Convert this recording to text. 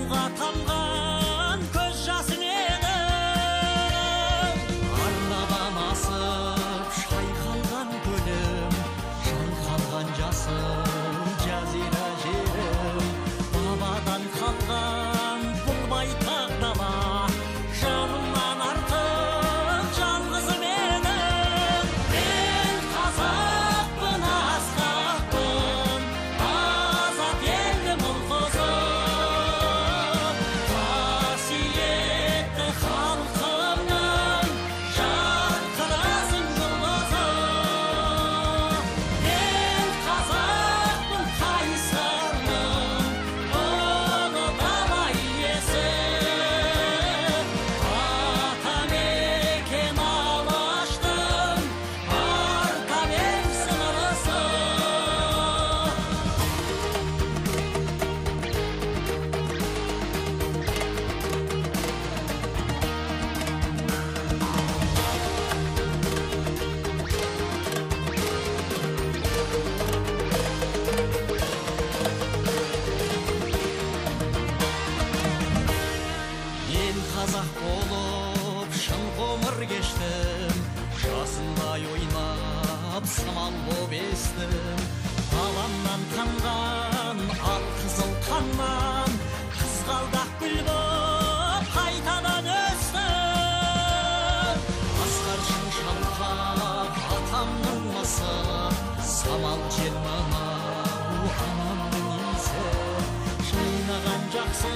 Ауылға тамған көз жасың едің, арнадан асып шайқалған көлім, шайқалған жасым жазира жерім. Бабадан қалған бұл байтақ дала, жанымнан артық жалғызым едің. Мен қазақпын, асқақпын, азат елім ұл-қызым. Қасиетті халқымның жарқырасың жұлдызым. Мен қазақпын, қайсармын, ұлы дала иесі. Атамекен Алаштың артамен сыңырысы. Мен қазақ болып шын ғұмыр кештім, жасындай ойнап самал боп естім. Баламнан тамған ал қызыл қаннан, қызғалдақ гүл боп қайтадан өстім. Асқаршын шалқақ атамның мысы, самал жел мынау анамның иісі. Жайнаған жақсы